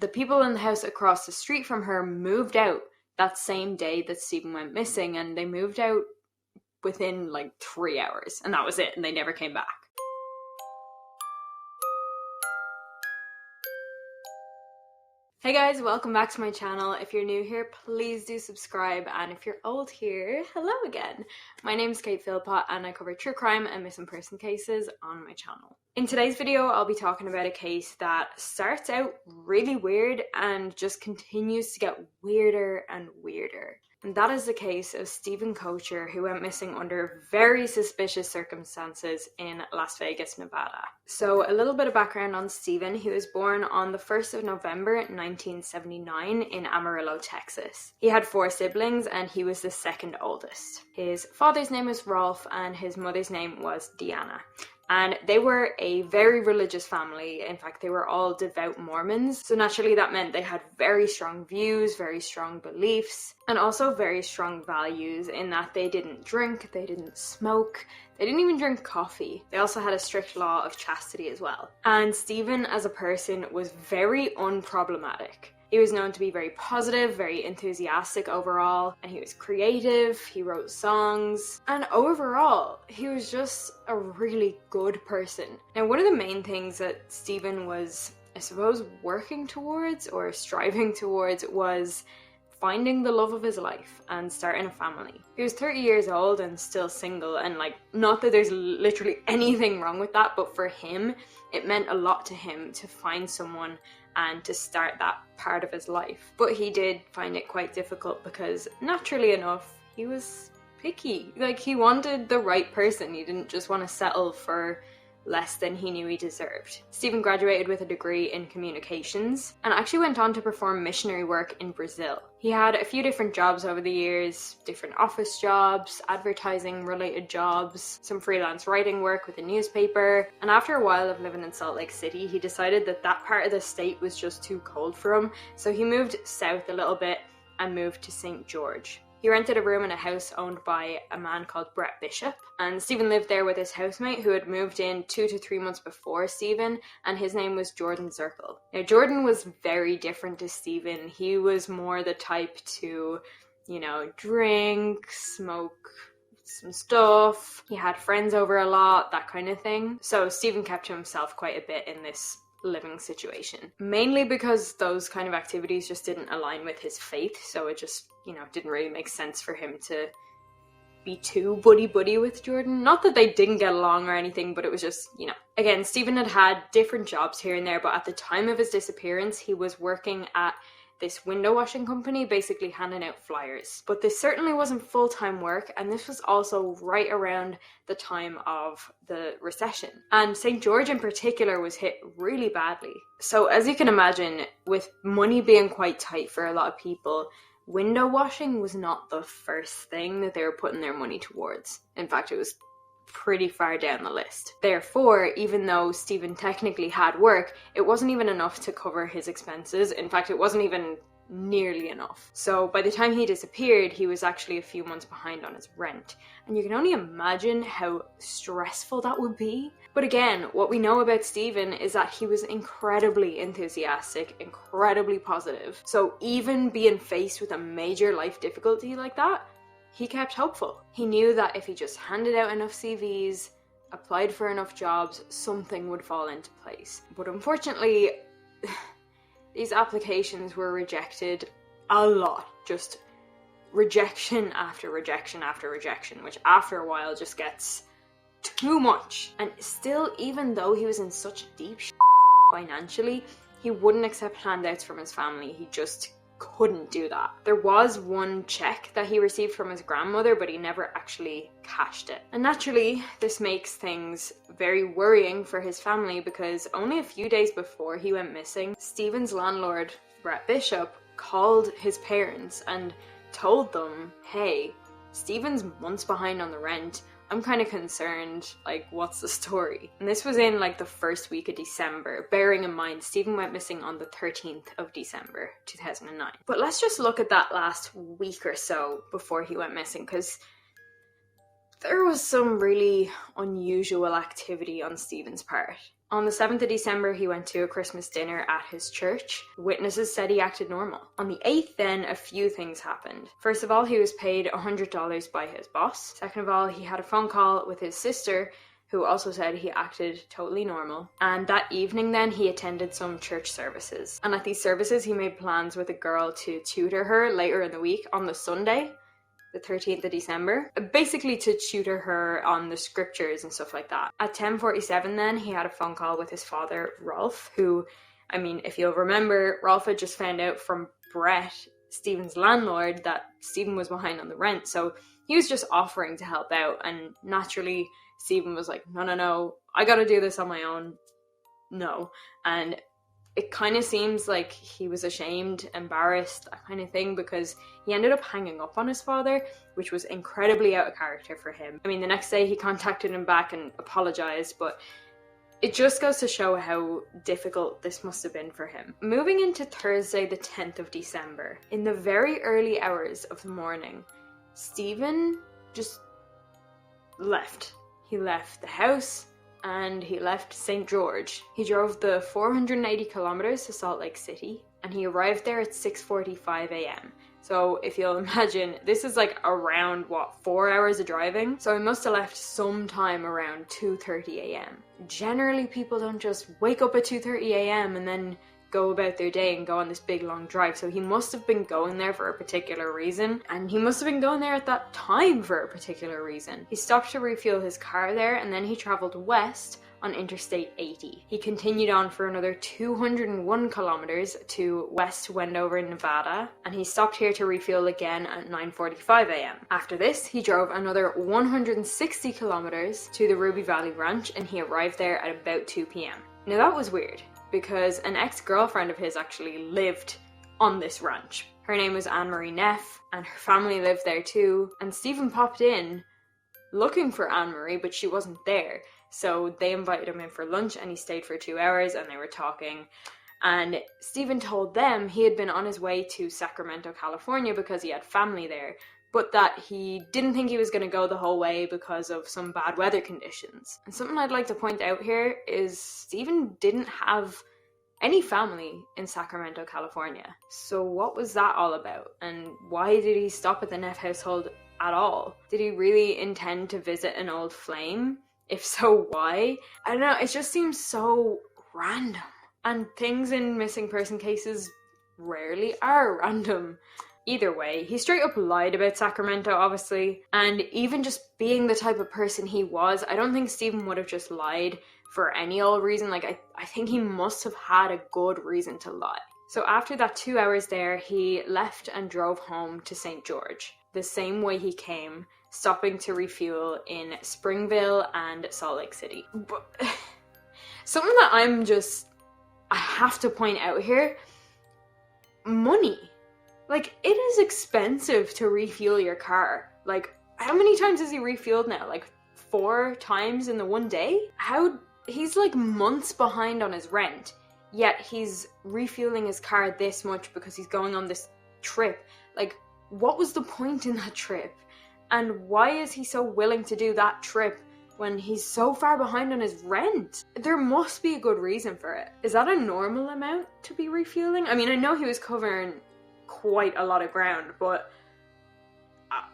the people in the house across the street from her moved out that same day that Stephen went missing, and they moved out within like 3 hours, and that was it, and they never came back. Hey guys, welcome back to my channel. If you're new here, please do subscribe, and if you're old here, hello again. My name is Kate Philpott and I cover true crime and missing person cases on my channel. In today's video, I'll be talking about a case that starts out really weird and just continues to get weirder and weirder. And that is the case of Stephen Koecher, who went missing under very suspicious circumstances in Las Vegas, Nevada. So a little bit of background on Stephen. He was born on the 1st of November 1979 in Amarillo, Texas. He had 4 siblings and he was the second oldest. His father's name was Rolf and his mother's name was Deanna. And they were a very religious family. In fact, they were all devout Mormons. So naturally that meant they had very strong views, very strong beliefs, and also very strong values in that they didn't drink, they didn't smoke, they didn't even drink coffee. They also had a strict law of chastity as well. And Stephen as a person was very unproblematic. He was known to be very positive, very enthusiastic overall, and he was creative, he wrote songs, and overall, he was just a really good person. Now, one of the main things that Stephen was, I suppose, working towards or striving towards was finding the love of his life and starting a family. He was 30 years old and still single, and not that there's literally anything wrong with that, but for him, it meant a lot to him to find someone and to start that part of his life. But he did find it quite difficult because, naturally enough, he was picky. He wanted the right person. He didn't just want to settle for less than he knew he deserved. Stephen graduated with a degree in communications and actually went on to perform missionary work in Brazil. He had a few different jobs over the years, different office jobs, advertising related jobs, some freelance writing work with a newspaper, and after a while of living in Salt Lake City, he decided that that part of the state was just too cold for him, so he moved south a little bit and moved to St. George. He rented a room in a house owned by a man called Brett Bishop, and Stephen lived there with his housemate who had moved in 2 to 3 months before Stephen, and his name was Jordan Zirkle. Now, Jordan was very different to Stephen. He was more the type to, drink, smoke some stuff. He had friends over a lot, that kind of thing. So Stephen kept to himself quite a bit in this living situation, mainly because those kind of activities just didn't align with his faith, so it just didn't really make sense for him to be too buddy with Jordan. Not that they didn't get along or anything, but it was just, again, Stephen had different jobs here and there, but at the time of his disappearance he was working at this window washing company, basically handing out flyers. But this certainly wasn't full-time work, and this was also right around the time of the recession. And St. George in particular was hit really badly. So as you can imagine, with money being quite tight for a lot of people, window washing was not the first thing that they were putting their money towards. In fact, it was pretty far down the list. Therefore, even though Stephen technically had work, it wasn't even enough to cover his expenses. In fact, it wasn't even nearly enough. So by the time he disappeared, he was actually a few months behind on his rent. And you can only imagine how stressful that would be. But again, what we know about Stephen is that he was incredibly enthusiastic, incredibly positive. So even being faced with a major life difficulty like that, he kept hopeful. He knew that if he just handed out enough CVs, applied for enough jobs, something would fall into place. But unfortunately, these applications were rejected a lot. Just rejection after rejection after rejection, which after a while just gets too much. And still, even though he was in such deep financially, he wouldn't accept handouts from his family. He just couldn't do that. There was one check that he received from his grandmother, but he never actually cashed it. And naturally, this makes things very worrying for his family, because only a few days before he went missing, Stephen's landlord, Brett Bishop, called his parents and told them, hey, Stephen's months behind on the rent. I'm kind of concerned, what's the story? And this was in the first week of December, bearing in mind Stephen went missing on the 13th of December 2009. But let's just look at that last week or so before he went missing, because There was some really unusual activity on Stephen's part. On the 7th of December, he went to a Christmas dinner at his church. Witnesses said he acted normal. On the 8th, then, a few things happened. First of all, he was paid $100 by his boss. Second of all, he had a phone call with his sister, who also said he acted totally normal. And that evening then, he attended some church services. And at these services, he made plans with a girl to tutor her later in the week on the Sunday, the 13th of December, basically to tutor her on the scriptures and stuff like that. At 10:47 then, he had a phone call with his father, Rolf, who, I mean, if you'll remember, Rolf had just found out from Brett, Stephen's landlord, that Stephen was behind on the rent, so he was just offering to help out, and naturally, Stephen was like, no, I gotta do this on my own, no, and it kind of seems like he was ashamed, embarrassed, that kind of thing, because he ended up hanging up on his father, which was incredibly out of character for him. I mean, the next day he contacted him back and apologized, but it just goes to show how difficult this must have been for him. Moving into Thursday, the 10th of December, in the very early hours of the morning, Stephen just left. He left the house, and he left St. George. He drove the 480 kilometers to Salt Lake City, and he arrived there at 6:45 a.m. So if you'll imagine, this is like around, 4 hours of driving? So he must have left sometime around 2:30 a.m. Generally, people don't just wake up at 2:30 a.m. and then go about their day and go on this big long drive. So he must have been going there for a particular reason, and he must have been going there at that time for a particular reason. He stopped to refuel his car there, and then he traveled west on Interstate 80. He continued on for another 201 kilometers to West Wendover, Nevada, and he stopped here to refuel again at 9:45 a.m. After this, he drove another 160 kilometers to the Ruby Valley Ranch, and he arrived there at about 2 p.m. Now that was weird, because an ex-girlfriend of his actually lived on this ranch. Her name was Anne-Marie Neff, and her family lived there too, and Stephen popped in looking for Anne-Marie, but she wasn't there. So they invited him in for lunch, and he stayed for 2 hours, and they were talking. And Stephen told them he had been on his way to Sacramento, California, because he had family there, but that he didn't think he was going to go the whole way because of some bad weather conditions. And something I'd like to point out here is Stephen didn't have any family in Sacramento, California. So what was that all about? And why did he stop at the Neff household at all? Did he really intend to visit an old flame? If so, why? I don't know, it just seems so random. And things in missing person cases rarely are random. Either way, he straight up lied about Sacramento, obviously, and even just being the type of person he was, I don't think Stephen would have just lied for any old reason. Like, I think he must have had a good reason to lie. So after that 2 hours there, he left and drove home to St. George, the same way he came, stopping to refuel in Springville and Salt Lake City. But something that I have to point out here, money. Like, it is expensive to refuel your car. Like, how many times has he refueled now? Like, 4 times in the one day? He's like months behind on his rent, yet he's refueling his car this much because he's going on this trip. Like, what was the point in that trip? And why is he so willing to do that trip when he's so far behind on his rent? There must be a good reason for it. Is that a normal amount to be refueling? I mean, I know he was covering quite a lot of ground, but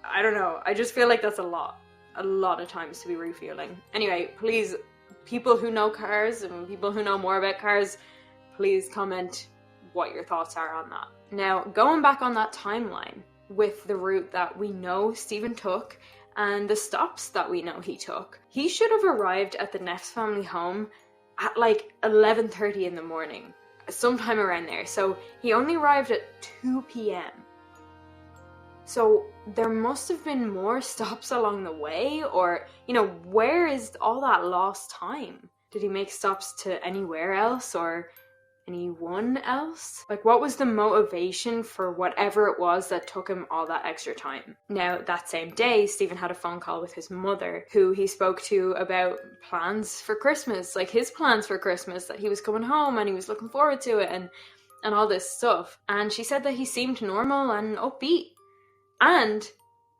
I don't know. I just feel like that's a lot of times to be refueling. Anyway, please, people who know cars and people who know more about cars, please comment what your thoughts are on that. Now, going back on that timeline with the route that we know Stephen took and the stops that we know he took, he should have arrived at the Neff's family home at like 11:30 in the morning, sometime around there. So he only arrived at 2 p.m. So there must have been more stops along the way, or, where is all that lost time? Did he make stops to anywhere else or anyone else? Like, what was the motivation for whatever it was that took him all that extra time? Now, that same day, Stephen had a phone call with his mother, who he spoke to about plans for Christmas, like his plans for Christmas, that he was coming home and he was looking forward to it and all this stuff. And she said that he seemed normal and upbeat. And,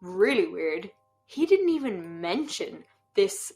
really weird, he didn't even mention this,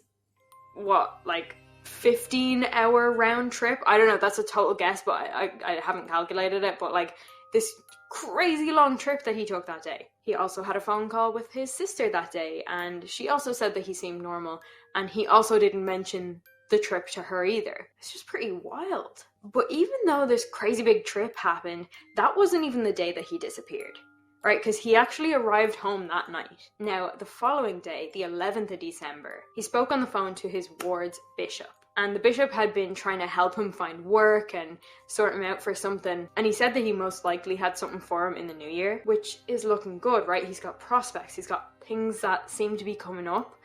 15-hour round trip. I don't know, that's a total guess, but I haven't calculated it, but like this crazy long trip that he took that day. He also had a phone call with his sister that day, and she also said that he seemed normal, and he also didn't mention the trip to her either. It's just pretty wild. But even though this crazy big trip happened, that wasn't even the day that he disappeared. Right, because he actually arrived home that night. Now, the following day, the 11th of December, he spoke on the phone to his ward's bishop. And the bishop had been trying to help him find work and sort him out for something. And he said that he most likely had something for him in the new year, which is looking good, right? He's got prospects, he's got things that seem to be coming up.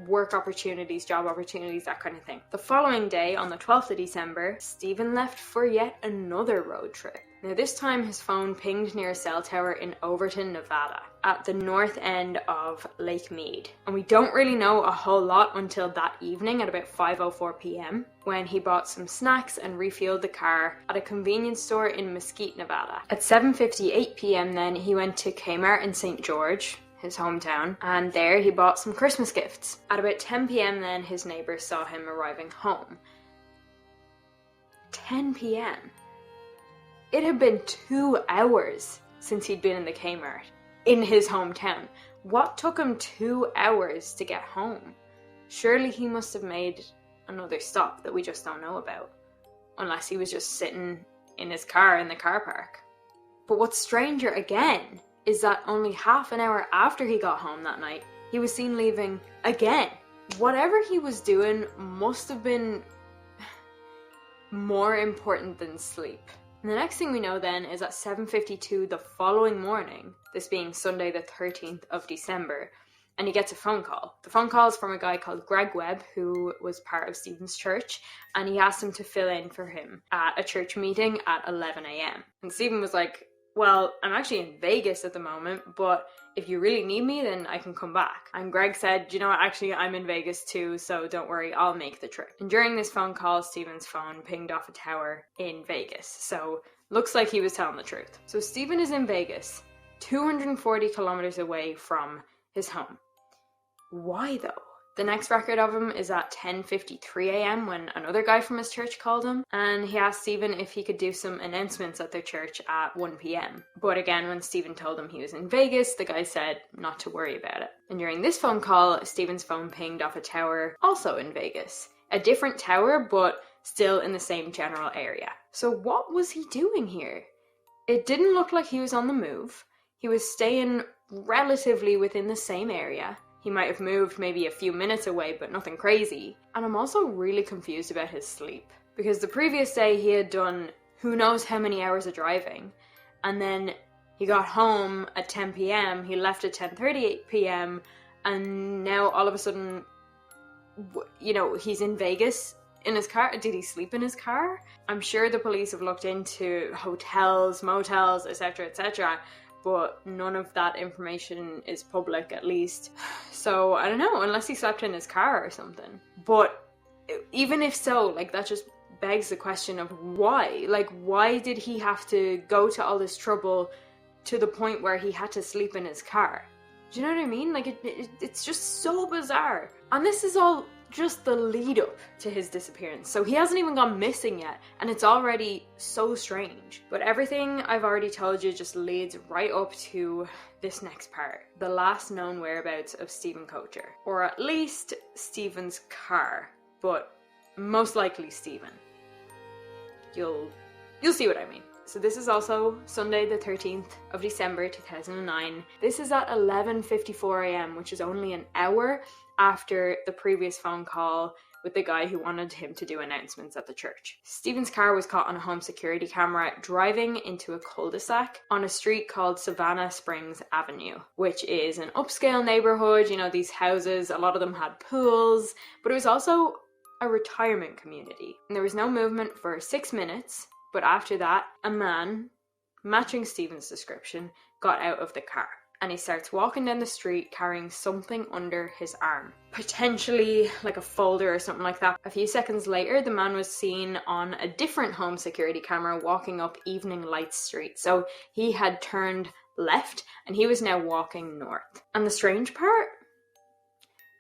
Work opportunities, job opportunities, that kind of thing. The following day, on the 12th of December, Stephen left for yet another road trip. Now this time his phone pinged near a cell tower in Overton, Nevada, at the north end of Lake Mead. And we don't really know a whole lot until that evening at about 5:04 p.m. when he bought some snacks and refueled the car at a convenience store in Mesquite, Nevada. At 7:58 p.m. then he went to Kmart in St. George, his hometown, and there he bought some Christmas gifts. At about 10 p.m. then his neighbors saw him arriving home. 10 p.m. It had been 2 hours since he'd been in the Kmart in his hometown. What took him 2 hours to get home? Surely he must have made another stop that we just don't know about. Unless he was just sitting in his car in the car park. But what's stranger again is that only half an hour after he got home that night, he was seen leaving again. Whatever he was doing must have been more important than sleep. And the next thing we know then is at 7:52 the following morning, this being Sunday the 13th of December, and he gets a phone call. The phone call is from a guy called Greg Webb, who was part of Stephen's church, and he asked him to fill in for him at a church meeting at 11 a.m. And Stephen was like, well, I'm actually in Vegas at the moment, but if you really need me, then I can come back. And Greg said, you know what, actually I'm in Vegas too, so don't worry, I'll make the trip. And during this phone call, Stephen's phone pinged off a tower in Vegas, so looks like he was telling the truth. So Stephen is in Vegas, 240 kilometers away from his home. Why though? The next record of him is at 10:53 a.m. when another guy from his church called him, and he asked Stephen if he could do some announcements at their church at 1 p.m. But again, when Stephen told him he was in Vegas, the guy said not to worry about it. And during this phone call, Stephen's phone pinged off a tower also in Vegas. A different tower, but still in the same general area. So what was he doing here? It didn't look like he was on the move. He was staying relatively within the same area. He might have moved maybe a few minutes away, but nothing crazy. And I'm also really confused about his sleep. Because the previous day he had done who knows how many hours of driving. And then he got home at 10 p.m, he left at 10:38 p.m, and now all of a sudden, you know, he's in Vegas in his car. Did he sleep in his car? I'm sure the police have looked into hotels, motels, etc., etc., but none of that information is public, at least. So, I don't know, unless he slept in his car or something. But even if so, like, that just begs the question of why? Like, why did he have to go to all this trouble to the point where he had to sleep in his car? Do you know what I mean? Like, it's just so bizarre. And this is all just the lead up to his disappearance. So he hasn't even gone missing yet, and it's already so strange. But everything I've already told you just leads right up to this next part. The last known whereabouts of Stephen Koecher. Or at least Stephen's car. But most likely Stephen. You'll see what I mean. So this is also Sunday the 13th of December 2009. This is at 11:54 a.m, which is only an hour after the previous phone call with the guy who wanted him to do announcements at the church. Stephen's car was caught on a home security camera driving into a cul-de-sac on a street called Savannah Springs Avenue, which is an upscale neighborhood. You know, these houses, a lot of them had pools, but it was also a retirement community. And there was no movement for 6 minutes, but after that, a man, matching Stephen's description, got out of the car. And he starts walking down the street carrying something under his arm. Potentially like a folder or something like that. A few seconds later, the man was seen on a different home security camera walking up Evening Light Street. So he had turned left and he was now walking north. And the strange part?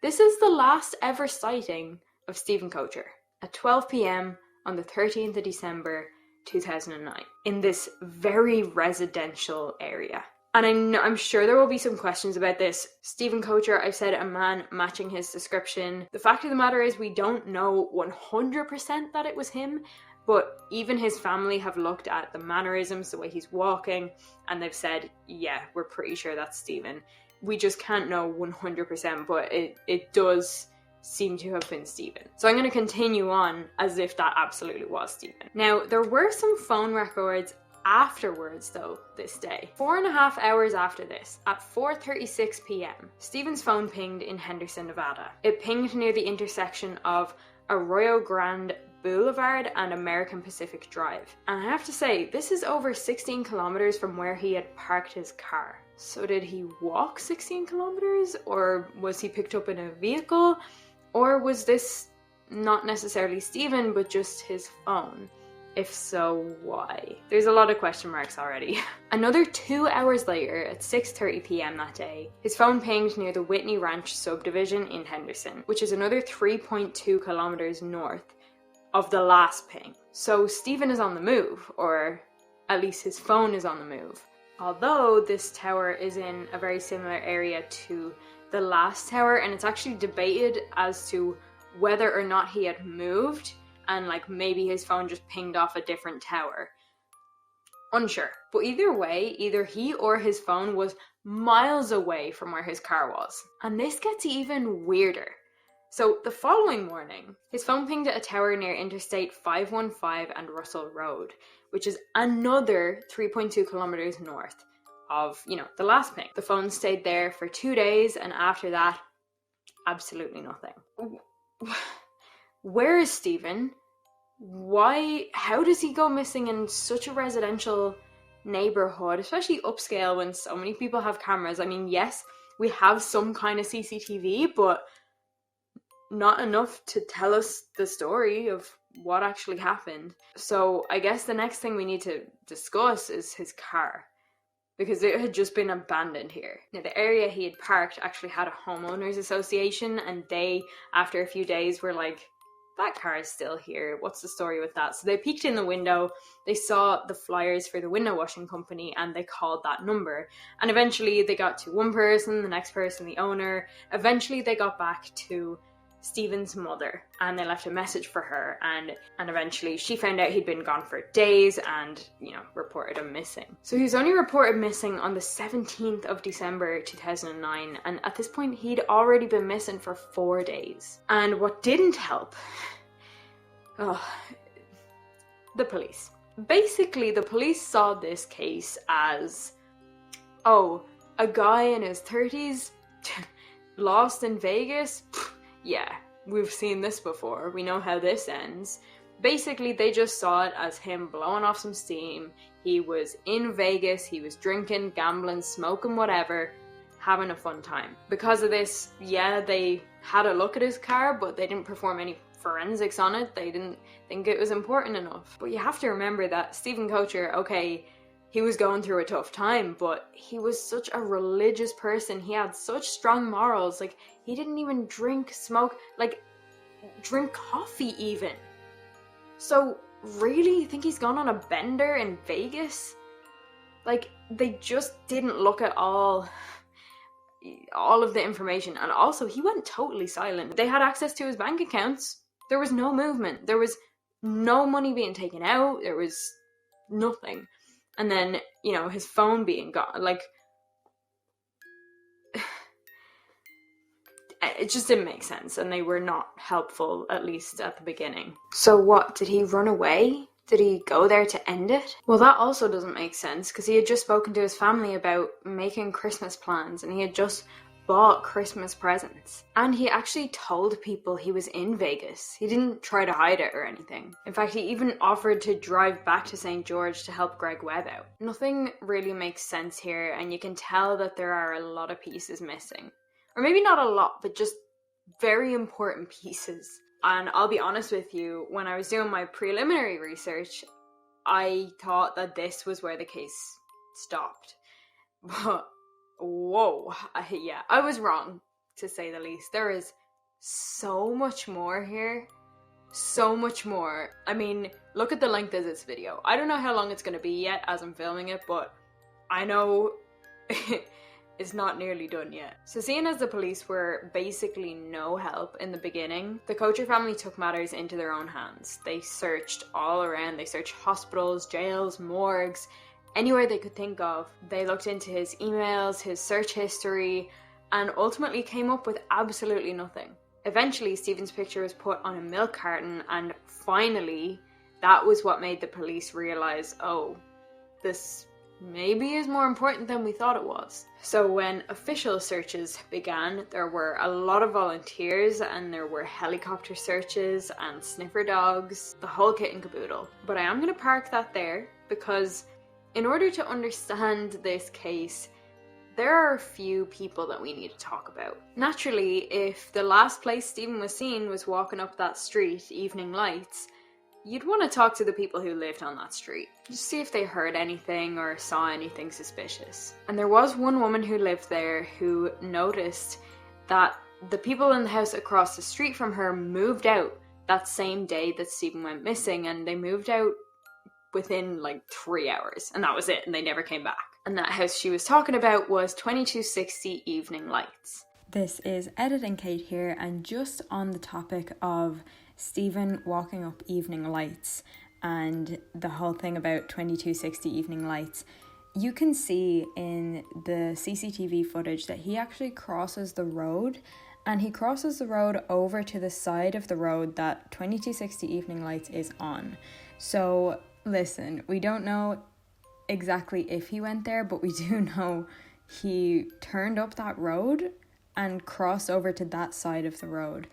This is the last ever sighting of Stephen Koecher at 12 p.m. on the 13th of December 2009 in this very residential area. And I'm sure there will be some questions about this. Stephen Koecher, I've said, a man matching his description. The fact of the matter is we don't know 100% that it was him, but even his family have looked at the mannerisms, the way he's walking, and they've said, yeah, we're pretty sure that's Stephen. We just can't know 100%, but it does seem to have been Stephen. So I'm going to continue on as if that absolutely was Stephen. Now, there were some phone records afterwards though this day. 4.5 hours after this, at 4:36 p.m, Stephen's phone pinged in Henderson, Nevada. It pinged near the intersection of Arroyo Grande Boulevard and American Pacific Drive. And I have to say, this is over 16 kilometers from where he had parked his car. So did he walk 16 kilometers, or was he picked up in a vehicle, or was this not necessarily Stephen but just his phone? If so, why? There's a lot of question marks already. Another 2 hours later, at 6:30 p.m. that day, his phone pinged near the Whitney Ranch subdivision in Henderson, which is another 3.2 kilometers north of the last ping. So Stephen is on the move, or at least his phone is on the move. Although this tower is in a very similar area to the last tower, and it's actually debated as to whether or not he had moved and like maybe his phone just pinged off a different tower. Unsure. But either way, either he or his phone was miles away from where his car was. And this gets even weirder. So the following morning, his phone pinged at a tower near Interstate 515 and Russell Road, which is another 3.2 kilometers north of, the last ping. The phone stayed there for 2 days, and after that, absolutely nothing. Where is Stephen? How does he go missing in such a residential neighborhood, especially upscale, when so many people have cameras? I mean, yes, we have some kind of CCTV, but not enough to tell us the story of what actually happened. So I guess the next thing we need to discuss is his car, because it had just been abandoned here. Now, the area he had parked actually had a homeowners association, and they, after a few days, were like, that car is still here. What's the story with that? So they peeked in the window, they saw the flyers for the window washing company, and they called that number. And eventually they got to one person, the next person, the owner. Eventually they got back to Stephen's mother, and they left a message for her, and eventually she found out he'd been gone for days and, reported him missing. So he was only reported missing on the 17th of December 2009, and at this point he'd already been missing for 4 days. And what didn't help, the police. Basically, the police saw this case as, a guy in his 30s lost in Vegas? Yeah, we've seen this before. We know how this ends. Basically, they just saw it as him blowing off some steam. He was in Vegas, he was drinking, gambling, smoking, whatever, having a fun time. Because of this, yeah, they had a look at his car, but they didn't perform any forensics on it. They didn't think it was important enough. But you have to remember that Stephen Koecher, okay, he was going through a tough time, but he was such a religious person. He had such strong morals. Like, he didn't even drink, smoke, drink coffee even. So, really? You think he's gone on a bender in Vegas? They just didn't look at all of the information. And also, he went totally silent. They had access to his bank accounts. There was no movement. There was no money being taken out. There was nothing. And then, his phone being gone, it just didn't make sense, and they were not helpful, at least at the beginning. So what, did he run away? Did he go there to end it? Well, that also doesn't make sense, because he had just spoken to his family about making Christmas plans, and he had just bought Christmas presents. And he actually told people he was in Vegas. He didn't try to hide it or anything. In fact, he even offered to drive back to St. George to help Greg Webb out. Nothing really makes sense here, and you can tell that there are a lot of pieces missing. Or maybe not a lot, but just very important pieces. And I'll be honest with you, when I was doing my preliminary research, I thought that this was where the case stopped. But whoa, I was wrong. to say the least. There is so much more here. So much more. I mean, look at the length of this video. I don't know how long it's going to be yet as I'm filming it, but I know it's not nearly done yet. So seeing as the police were basically no help in the beginning, the Koecher family took matters into their own hands. They searched all around. They searched hospitals, jails, morgues, anywhere they could think of. They looked into his emails, his search history, and ultimately came up with absolutely nothing. Eventually, Stephen's picture was put on a milk carton, and finally, that was what made the police realize, oh, this maybe is more important than we thought it was. So when official searches began, there were a lot of volunteers, and there were helicopter searches and sniffer dogs, the whole kit and caboodle. But I am going to park that there, because in order to understand this case, there are a few people that we need to talk about. Naturally, if the last place Stephen was seen was walking up that street, evening lights, you'd want to talk to the people who lived on that street. Just see if they heard anything or saw anything suspicious. And there was one woman who lived there who noticed that the people in the house across the street from her moved out that same day that Stephen went missing, and they moved out within like 3 hours, and that was it, and they never came back. And that house she was talking about was 2260 Evening Lights. This is Editing Kate here, and just on the topic of Stephen walking up Evening Lights and the whole thing about 2260 Evening Lights, you can see in the CCTV footage that he actually crosses the road, and he crosses the road over to the side of the road that 2260 Evening Lights is on. So listen, we don't know exactly if he went there, but we do know he turned up that road and crossed over to that side of the road,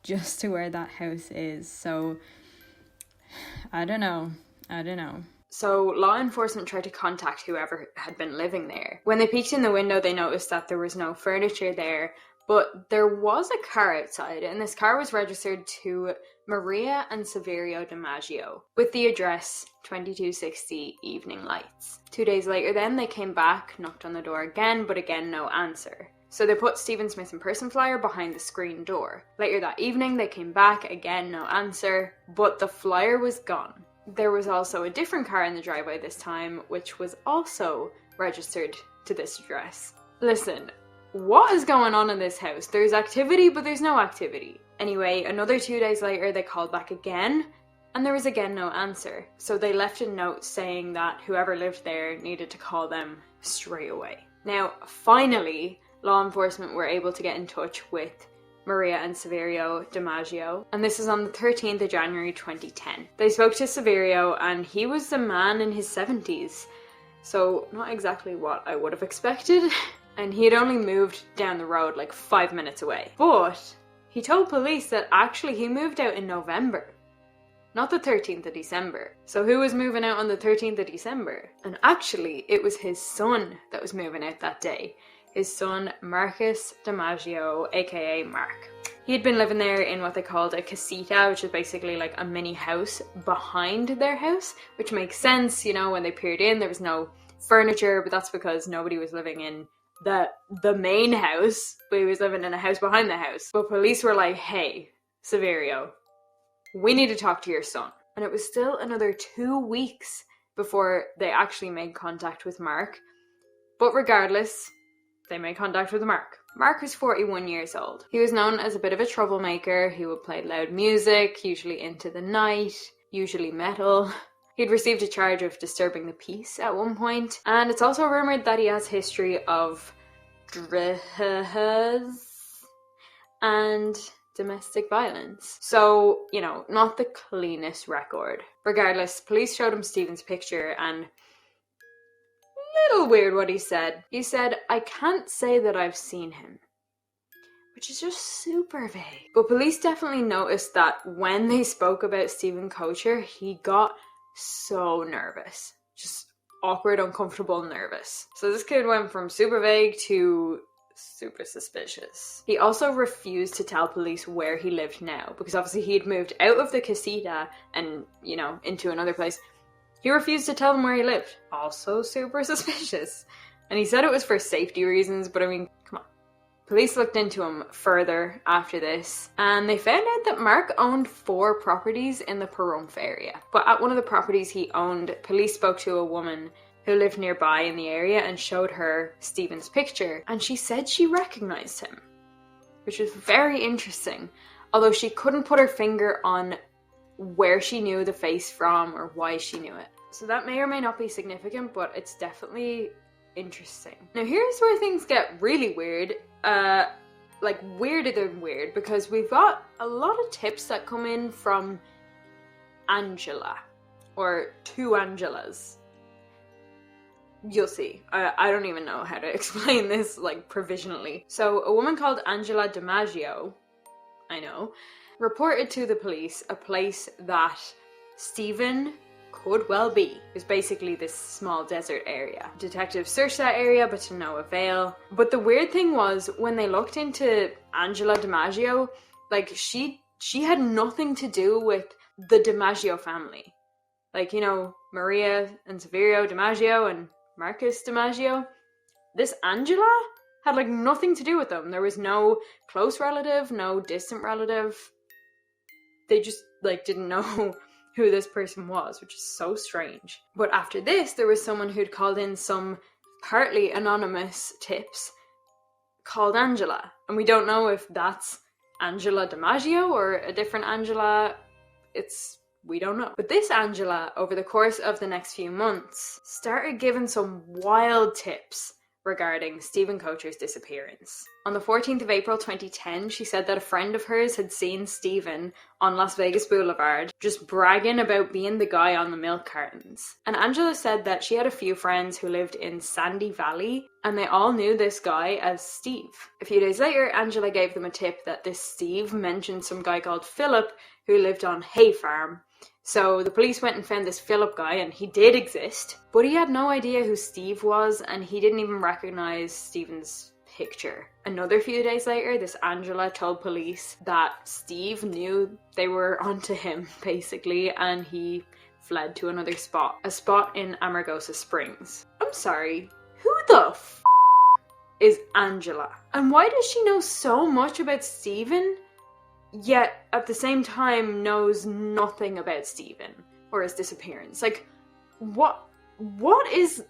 just to where that house is. So I don't know. So law enforcement tried to contact whoever had been living there. When they peeked in the window, they noticed that there was no furniture there, but there was a car outside, and this car was registered to Maria and Saverio DiMaggio with the address 2260 Evening Lights. 2 days later then, they came back, knocked on the door again, but again no answer. So they put Stephen's missing person flyer behind the screen door. Later that evening, they came back, again no answer, but the flyer was gone. There was also a different car in the driveway this time, which was also registered to this address. Listen, what is going on in this house? There's activity, but there's no activity. Anyway, another 2 days later, they called back again, and there was again no answer. So they left a note saying that whoever lived there needed to call them straight away. Now, finally, law enforcement were able to get in touch with Maria and Saverio DiMaggio, and this is on the 13th of January 2010. They spoke to Saverio, and he was a man in his 70s, so not exactly what I would have expected. And he had only moved down the road like 5 minutes away. But he told police that actually he moved out in November, not the 13th of December. So who was moving out on the 13th of December? And actually, it was his son that was moving out that day. His son, Marcus DiMaggio, aka Mark. He had been living there in what they called a casita, which is basically like a mini house behind their house, which makes sense, you know, when they peered in, there was no furniture, but that's because nobody was living in the main house, but he was living in a house behind the house. But police were like, hey, Saverio, we need to talk to your son. And it was still another 2 weeks before they actually made contact with Mark. But regardless, they made contact with Mark. Mark was 41 years old. He was known as a bit of a troublemaker. He would play loud music, usually into the night, usually metal. He'd received a charge of disturbing the peace at one point, and it's also rumoured that he has history of drugs and domestic violence. So, you know, not the cleanest record. Regardless, police showed him Stephen's picture, and little weird what he said. He said, I can't say that I've seen him, which is just super vague. But police definitely noticed that when they spoke about Stephen Koecher, he got so nervous. Just awkward, uncomfortable, nervous. So this kid went from super vague to super suspicious. He also refused to tell police where he lived now, because obviously he'd moved out of the casita and, you know, into another place. He refused to tell them where he lived. Also super suspicious. And he said it was for safety reasons, but I mean, come on. Police looked into him further after this, and they found out that Mark owned 4 properties in the Pahrump area. But at one of the properties he owned, police spoke to a woman who lived nearby in the area and showed her Stephen's picture, and she said she recognized him, which was very interesting, although she couldn't put her finger on where she knew the face from or why she knew it. So that may or may not be significant, but it's definitely interesting. Now here's where things get really weird, like weirder than weird, because we've got a lot of tips that come in from Angela, or 2 Angelas. You'll see. I don't even know how to explain this, like, provisionally. So a woman called Angela DiMaggio, I know, reported to the police a place that Stephen could well be. It was basically this small desert area. Detectives searched that area, but to no avail. But the weird thing was, when they looked into Angela DiMaggio, like, she had nothing to do with the DiMaggio family. Like, you know, Maria and Saverio DiMaggio and Marcus DiMaggio. This Angela had, like, nothing to do with them. There was no close relative, no distant relative. They just, like, didn't know who this person was, which is so strange. But after this, there was someone who'd called in some partly anonymous tips called Angela. And we don't know if that's Angela DiMaggio or a different Angela. We don't know. But this Angela, over the course of the next few months, started giving some wild tips regarding Stephen Koecher's disappearance. On the 14th of April 2010, she said that a friend of hers had seen Stephen on Las Vegas Boulevard just bragging about being the guy on the milk cartons. And Angela said that she had a few friends who lived in Sandy Valley, and they all knew this guy as Steve. A few days later, Angela gave them a tip that this Steve mentioned some guy called Philip who lived on Hay Farm. So the police went and found this Philip guy, and he did exist, but he had no idea who Steve was, and he didn't even recognize Stephen's picture. Another few days later, this Angela told police that Steve knew they were onto him, basically, and he fled to another spot, a spot in Amargosa Springs. I'm sorry, who the f*** is Angela? And why does she know so much about Stephen, yet at the same time knows nothing about Stephen or his disappearance? Like, what is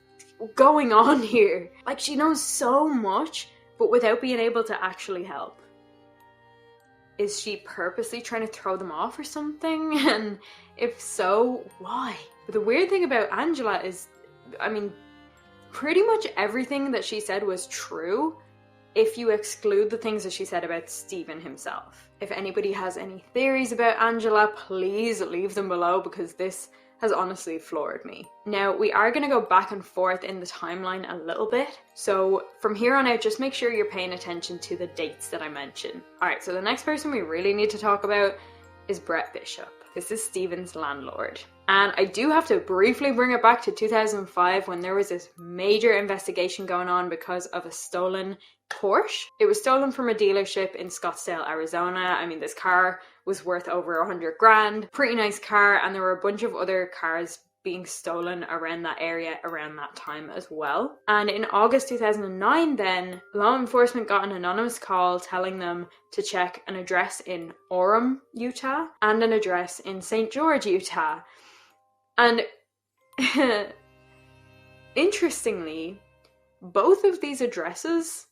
going on here? Like, she knows so much, but without being able to actually help. Is she purposely trying to throw them off or something? And if so, why? But the weird thing about Angela is, I mean, pretty much everything that she said was true, if you exclude the things that she said about Stephen himself. If anybody has any theories about Angela, please leave them below, because this has honestly floored me. Now, we are going to go back and forth in the timeline a little bit, so from here on out, just make sure you're paying attention to the dates that I mentioned. Alright, so the next person we really need to talk about is Brett Bishop. This is Stephen's landlord. And I do have to briefly bring it back to 2005, when there was this major investigation going on because of a stolen Porsche. It was stolen from a dealership in Scottsdale, Arizona. I mean, this car was worth over 100 grand. Pretty nice car, and there were a bunch of other cars being stolen around that area around that time as well. And in August 2009 then, law enforcement got an anonymous call telling them to check an address in Orem, Utah, and an address in St. George, Utah. And interestingly, both of these addresses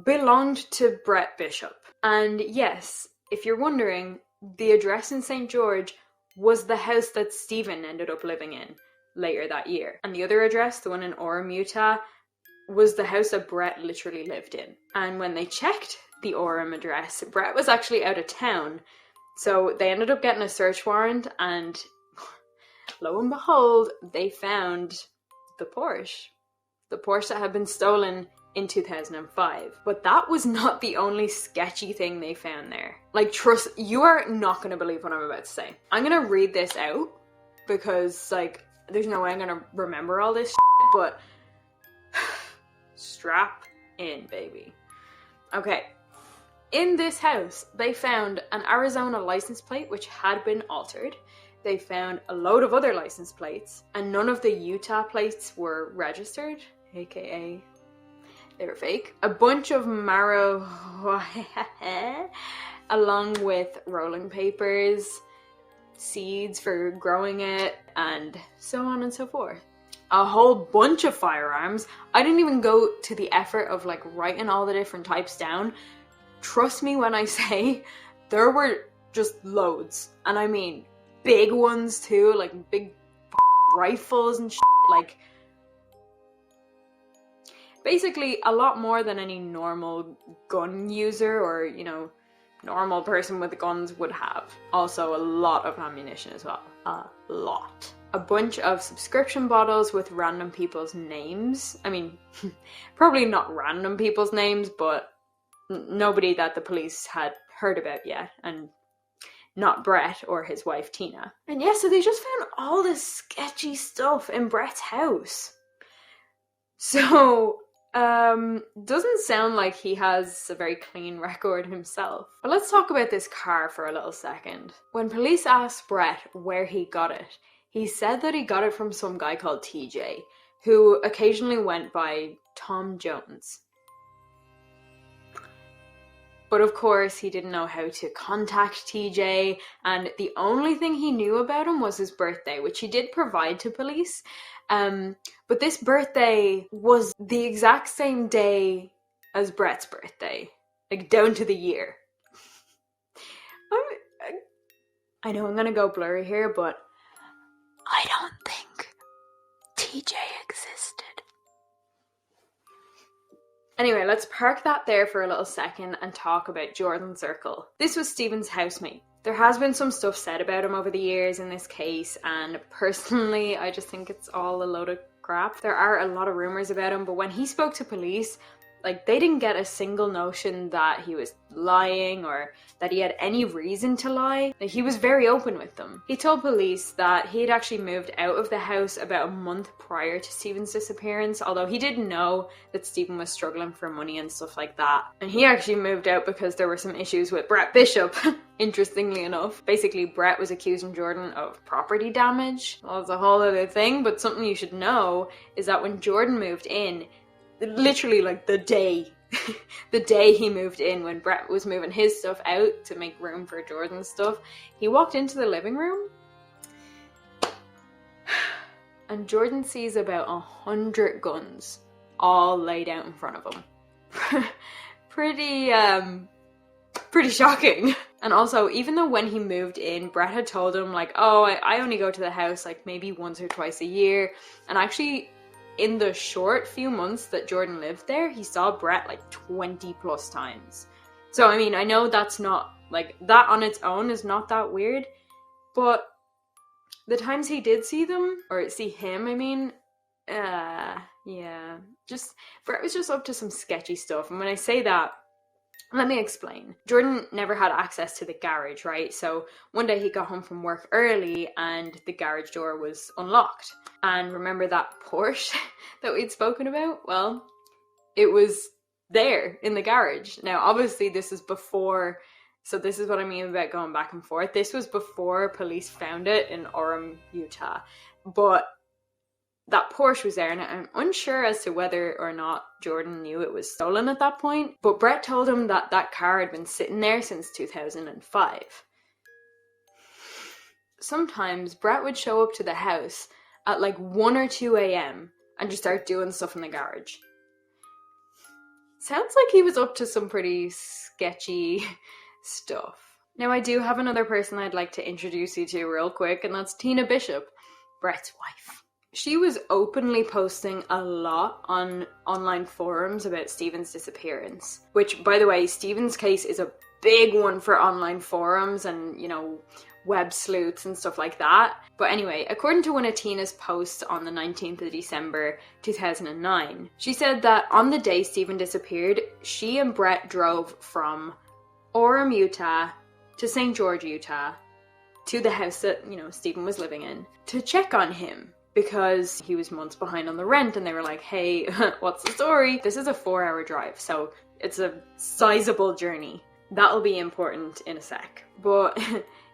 belonged to Brett Bishop. And yes, if you're wondering, the address in St. George was the house that Stephen ended up living in later that year. And the other address, the one in Orem, Utah, was the house that Brett literally lived in. And when they checked the Orem address, Brett was actually out of town. So they ended up getting a search warrant, and lo and behold, they found the Porsche. The Porsche that had been stolen in 2005. But that was not the only sketchy thing they found there. Like, trust, you are not going to believe what I'm about to say. I'm going to read this out, because, like, there's no way I'm going to remember all this shit, but strap in, baby. Okay. In this house, they found an Arizona license plate which had been altered. They found a load of other license plates, and none of the Utah plates were registered, aka They were fake. A bunch of marrow along with rolling papers, seeds for growing it, and so on and so forth. A whole bunch of firearms. I didn't even go to the effort of like writing all the different types down. Trust me when I say there were just loads. And I mean big ones too, like big rifles and shit. Like basically a lot more than any normal gun user or, you know, normal person with guns would have. Also a lot of ammunition as well. A lot. A bunch of subscription bottles with random people's names. I mean, probably not random people's names, but nobody that the police had heard about yet, and not Brett or his wife Tina. And yeah, so they just found all this sketchy stuff in Brett's house. So, doesn't sound like he has a very clean record himself. But let's talk about this car for a little second. When police asked Brett where he got it, he said that he got it from some guy called TJ, who occasionally went by Tom Jones. But of course, he didn't know how to contact TJ, and the only thing he knew about him was his birthday, which he did provide to police. But this birthday was the exact same day as Brett's birthday, like down to the year. I know I'm gonna go blurry here, but I don't think TJ existed. Anyway, let's park that there for a little second and talk about Jordan Zirkle. This was Stephen's housemate. There has been some stuff said about him over the years in this case, and personally, I just think it's all a load of crap. There are a lot of rumors about him, but when he spoke to police, like, they didn't get a single notion that he was lying or that he had any reason to lie. Like, he was very open with them. He told police that he had actually moved out of the house about a month prior to Stephen's disappearance, although he didn't know that Stephen was struggling for money and stuff like that. And he actually moved out because there were some issues with Brett Bishop, interestingly enough. Basically, Brett was accusing Jordan of property damage. Well, it's a whole other thing, but something you should know is that when Jordan moved in, literally like the day he moved in, when Brett was moving his stuff out to make room for Jordan's stuff, he walked into the living room and Jordan sees about 100 guns all laid out in front of him. Pretty shocking. And also, even though when he moved in, Brett had told him like, oh, I only go to the house like maybe once or twice a year, and actually in the short few months that Jordan lived there, he saw Brett like 20 plus times. So, I mean, I know that's not, like, that on its own is not that weird, but the times he did see them, or see him, I mean, yeah, just, Brett was just up to some sketchy stuff. And when I say that, let me explain. Jordan never had access to the garage, right? So one day he got home from work early and the garage door was unlocked. And remember that Porsche that we'd spoken about? Well, it was there in the garage. Now, obviously this is before, so this is what I mean about going back and forth. This was before police found it in Orem, Utah. But that Porsche was there, and I'm unsure as to whether or not Jordan knew it was stolen at that point, but Brett told him that that car had been sitting there since 2005. Sometimes Brett would show up to the house at like 1 or 2 a.m. and just start doing stuff in the garage. Sounds like he was up to some pretty sketchy stuff. Now, I do have another person I'd like to introduce you to real quick, and that's Tina Bishop, Brett's wife. She was openly posting a lot on online forums about Stephen's disappearance, which, by the way, Stephen's case is a big one for online forums and, you know, web sleuths and stuff like that. But anyway, according to one of Tina's posts on the 19th of December 2009, she said that on the day Stephen disappeared, she and Brett drove from Orem, Utah to St. George, Utah, to the house that, you know, Stephen was living in to check on him, because he was months behind on the rent, and they were like, hey, what's the story? This is a 4-hour drive, so it's a sizable journey. That'll be important in a sec. But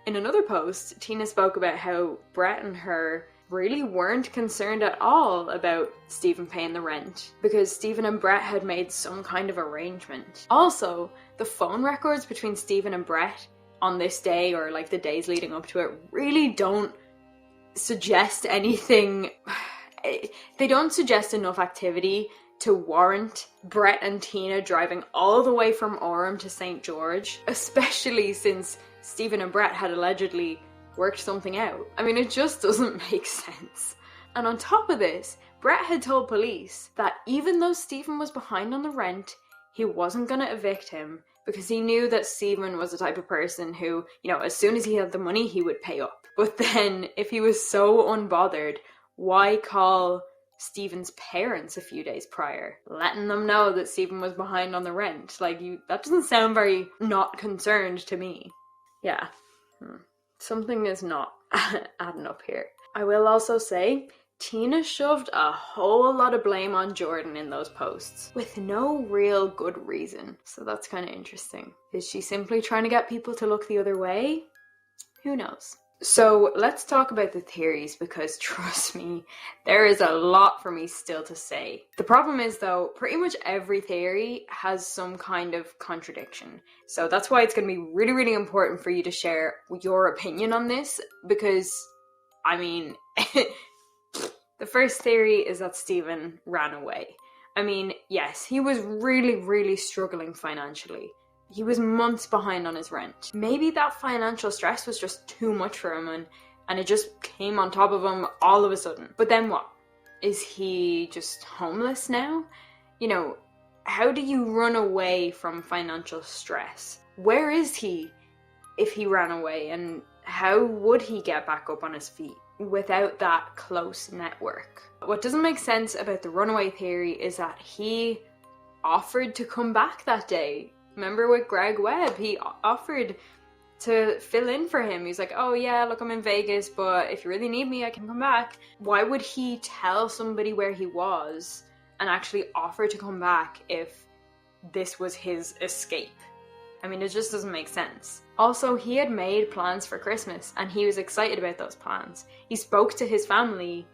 in another post, Tina spoke about how Brett and her really weren't concerned at all about Stephen paying the rent because Stephen and Brett had made some kind of arrangement. Also, the phone records between Stephen and Brett on this day or like the days leading up to it really don't suggest anything. They don't suggest enough activity to warrant Brett and Tina driving all the way from Orem to St. George, especially since Stephen and Brett had allegedly worked something out. I mean, it just doesn't make sense. And on top of this, Brett had told police that even though Stephen was behind on the rent, he wasn't going to evict him because he knew that Stephen was the type of person who, you know, as soon as he had the money, he would pay up. But then, if he was so unbothered, why call Stephen's parents a few days prior, letting them know that Stephen was behind on the rent? Like, that doesn't sound very not concerned to me. Yeah. Something is not adding up here. I will also say, Tina shoved a whole lot of blame on Jordan in those posts, with no real good reason. So that's kind of interesting. Is she simply trying to get people to look the other way? Who knows? So let's talk about the theories, because trust me, there is a lot for me still to say. The problem is though, pretty much every theory has some kind of contradiction. So that's why it's going to be really, really important for you to share your opinion on this, because, I mean, the first theory is that Stephen ran away. I mean, yes, he was really, really struggling financially. He was months behind on his rent. Maybe that financial stress was just too much for him and it just came on top of him all of a sudden. But then what? Is he just homeless now? You know, how do you run away from financial stress? Where is he if he ran away, and how would he get back up on his feet without that close network? What doesn't make sense about the runaway theory is that he offered to come back that day. Remember with Greg Webb, he offered to fill in for him. He's like, oh yeah, look, I'm in Vegas, but if you really need me, I can come back. Why would he tell somebody where he was and actually offer to come back if this was his escape? I mean, it just doesn't make sense. Also, he had made plans for Christmas and he was excited about those plans. He spoke to his family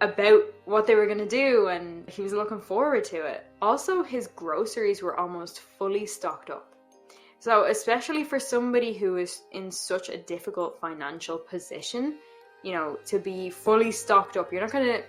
about what they were going to do and he was looking forward to it. Also, his groceries were almost fully stocked up. So especially for somebody who is in such a difficult financial position, you know, to be fully stocked up, you're not going to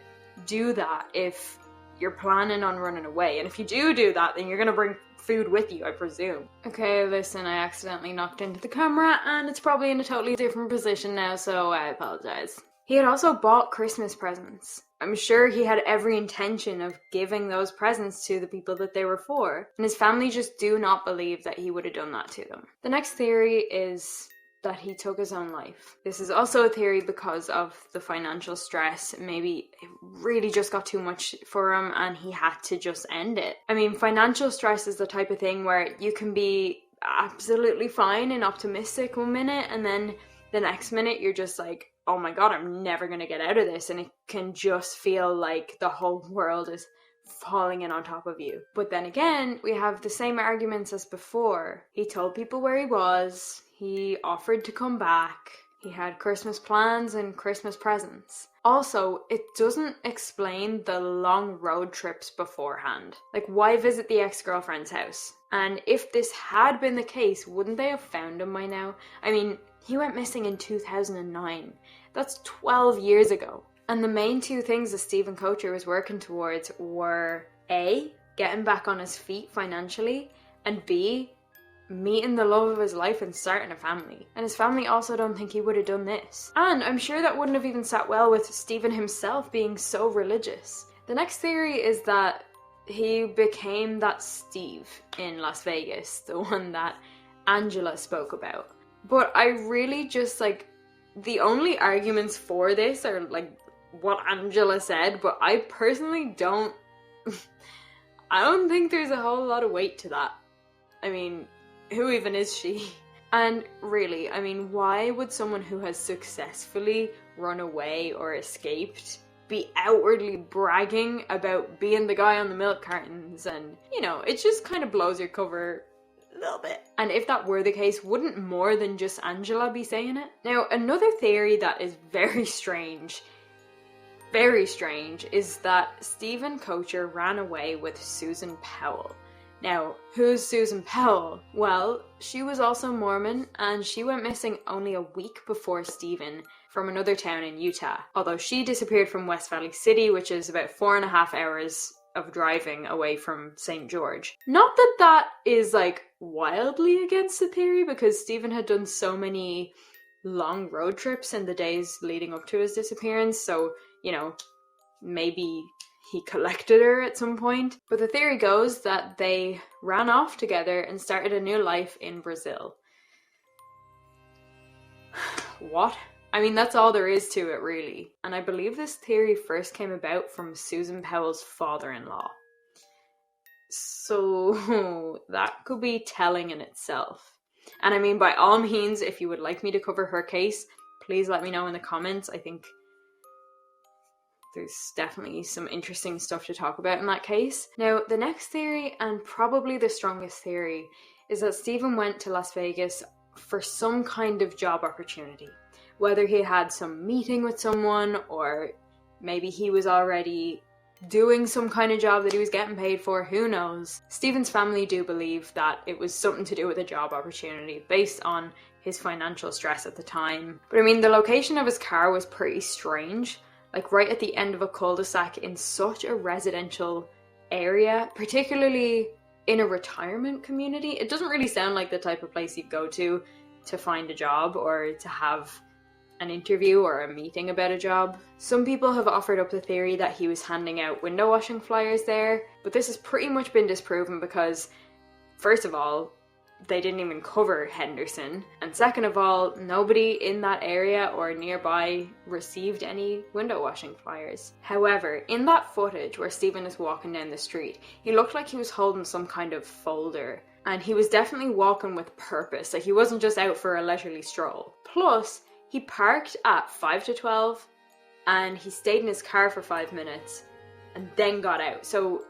do that if you're planning on running away. And if you do that, then you're going to bring food with you, I presume. Okay, listen, I accidentally knocked into the camera and it's probably in a totally different position now, so I apologize. He had also bought Christmas presents. I'm sure he had every intention of giving those presents to the people that they were for, and his family just do not believe that he would have done that to them. The next theory is that he took his own life. This is also a theory because of the financial stress. Maybe it really just got too much for him and he had to just end it. I mean, financial stress is the type of thing where you can be absolutely fine and optimistic one minute, and then the next minute you're just like, oh my god, I'm never going to get out of this. And it can just feel like the whole world is falling in on top of you. But then again, we have the same arguments as before. He told people where he was. He offered to come back. He had Christmas plans and Christmas presents. Also, it doesn't explain the long road trips beforehand. Like, why visit the ex-girlfriend's house? And if this had been the case, wouldn't they have found him by now? I mean, he went missing in 2009. That's 12 years ago. And the main two things that Stephen Koecher was working towards were A, getting back on his feet financially, and B, meeting the love of his life and starting a family. And his family also don't think he would have done this. And I'm sure that wouldn't have even sat well with Stephen himself being so religious. The next theory is that he became that Steve in Las Vegas, the one that Angela spoke about. But I really just, like, the only arguments for this are, like, what Angela said, but I personally don't, I don't think there's a whole lot of weight to that. I mean, who even is she? And really, I mean, why would someone who has successfully run away or escaped be outwardly bragging about being the guy on the milk cartons? And, you know, it just kind of blows your cover a little bit. And if that were the case, wouldn't more than just Angela be saying it? Now, another theory that is very strange very strange is that Stephen Koecher ran away with Susan Powell. Now, who's Susan Powell? Well, she was also Mormon, and she went missing only a week before Stephen from another town in Utah, although she disappeared from West Valley City, which is about 4.5 hours of driving away from St. George. Not that that is like wildly against the theory, because Stephen had done so many long road trips in the days leading up to his disappearance, so, you know, maybe he collected her at some point. But the theory goes that they ran off together and started a new life in Brazil. What? I mean, that's all there is to it, really. And I believe this theory first came about from Susan Powell's father-in-law. So that could be telling in itself. And I mean, by all means, if you would like me to cover her case, please let me know in the comments. I think there's definitely some interesting stuff to talk about in that case. Now, the next theory, and probably the strongest theory, is that Stephen went to Las Vegas for some kind of job opportunity. Whether he had some meeting with someone, or maybe he was already doing some kind of job that he was getting paid for, who knows. Stephen's family do believe that it was something to do with a job opportunity based on his financial stress at the time. But I mean, the location of his car was pretty strange. Like right at the end of a cul-de-sac in such a residential area, particularly in a retirement community. It doesn't really sound like the type of place you'd go to find a job or to have an interview or a meeting about a job. Some people have offered up the theory that he was handing out window washing flyers there, but this has pretty much been disproven because, first of all, they didn't even cover Henderson, and second of all, nobody in that area or nearby received any window washing flyers. However, in that footage where Stephen is walking down the street, he looked like he was holding some kind of folder, and he was definitely walking with purpose. Like, he wasn't just out for a leisurely stroll. Plus, he parked at 5 to 12 and he stayed in his car for 5 minutes and then got out. So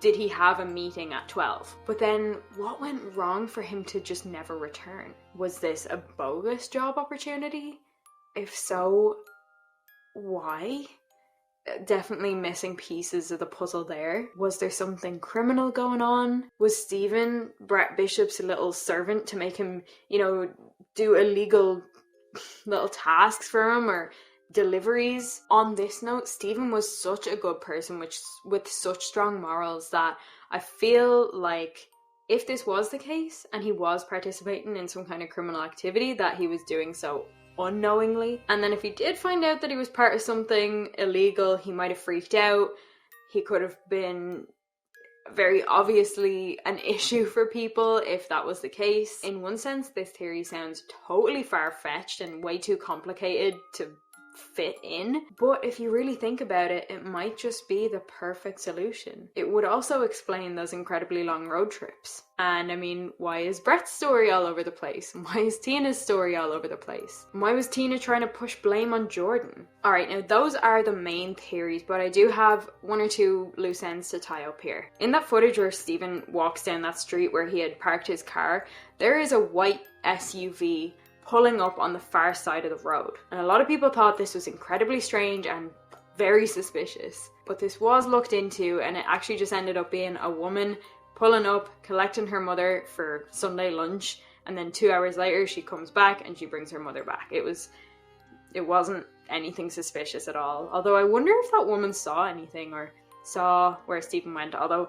did he have a meeting at 12? But then what went wrong for him to just never return? Was this a bogus job opportunity? If so, why? Definitely missing pieces of the puzzle there. Was there something criminal going on? Was Stephen Brett Bishop's little servant to make him, you know, do illegal little tasks for him or deliveries? On this note, Stephen was such a good person with such strong morals that I feel like if this was the case and he was participating in some kind of criminal activity, that he was doing so unknowingly. And then if he did find out that he was part of something illegal, he might have freaked out. He could have been very obviously an issue for people if that was the case. In one sense, this theory sounds totally far-fetched and way too complicated to fit in, but if you really think about it, it might just be the perfect solution. It would also explain those incredibly long road trips. And I mean, why is Brett's story all over the place? Why is Tina's story all over the place? Why was Tina trying to push blame on Jordan? Alright, now those are the main theories, but I do have one or two loose ends to tie up here. In that footage where Stephen walks down that street where he had parked his car, there is a white SUV pulling up on the far side of the road. And a lot of people thought this was incredibly strange and very suspicious. But this was looked into, and it actually just ended up being a woman pulling up, collecting her mother for Sunday lunch, and then 2 hours later she comes back and she brings her mother back. It wasn't anything suspicious at all. Although I wonder if that woman saw anything or saw where Stephen went. Although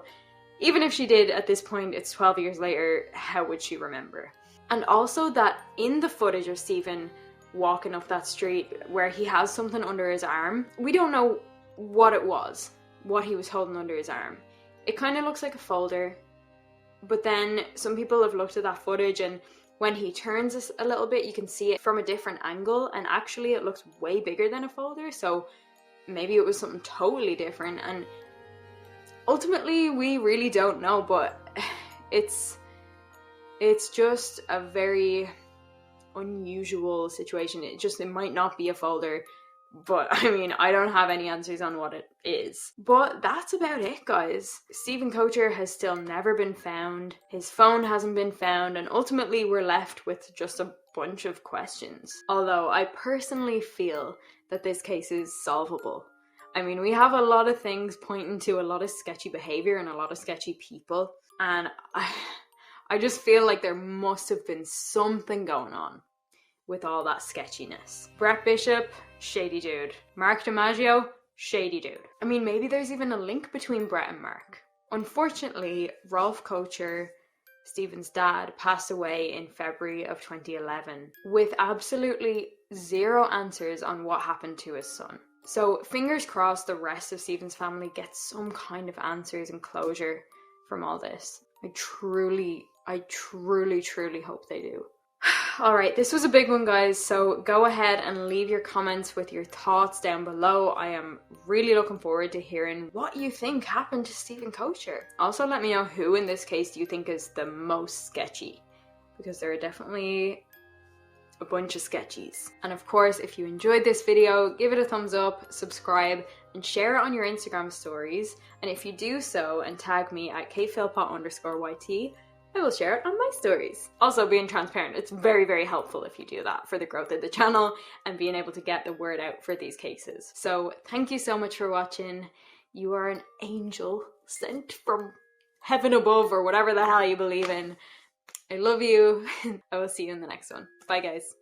even if she did, at this point, it's 12 years later, how would she remember? And also that in the footage of Stephen walking up that street where he has something under his arm, we don't know what it was, what he was holding under his arm. It kind of looks like a folder, but then some people have looked at that footage and when he turns a little bit, you can see it from a different angle, and actually it looks way bigger than a folder, so maybe it was something totally different. And ultimately, we really don't know, but it's just a very unusual situation. It might not be a folder, but I mean, I don't have any answers on what it is. But that's about it, guys. Stephen Koecher has still never been found. His phone hasn't been found, and ultimately we're left with just a bunch of questions. Although I personally feel that this case is solvable. I mean, we have a lot of things pointing to a lot of sketchy behavior and a lot of sketchy people, and I just feel like there must have been something going on with all that sketchiness. Brett Bishop, shady dude. Mark DiMaggio, shady dude. I mean, maybe there's even a link between Brett and Mark. Unfortunately, Rolf Koecher, Stephen's dad, passed away in February of 2011 with absolutely zero answers on what happened to his son. So fingers crossed the rest of Stephen's family gets some kind of answers and closure from all this. I truly hope they do. Alright, this was a big one, guys, so go ahead and leave your comments with your thoughts down below. I am really looking forward to hearing what you think happened to Stephen Koecher. Also, let me know who in this case do you think is the most sketchy, because there are definitely a bunch of sketchies. And of course, if you enjoyed this video, give it a thumbs up, subscribe, and share it on your Instagram stories. And if you do so and tag me at kphilpott_YT, I will share it on my stories. Also, being transparent, it's very helpful if you do that for the growth of the channel and being able to get the word out for these cases. So thank you so much for watching. You are an angel sent from heaven above, or whatever the hell you believe in. I love you. I will see you in the next one. Bye, guys.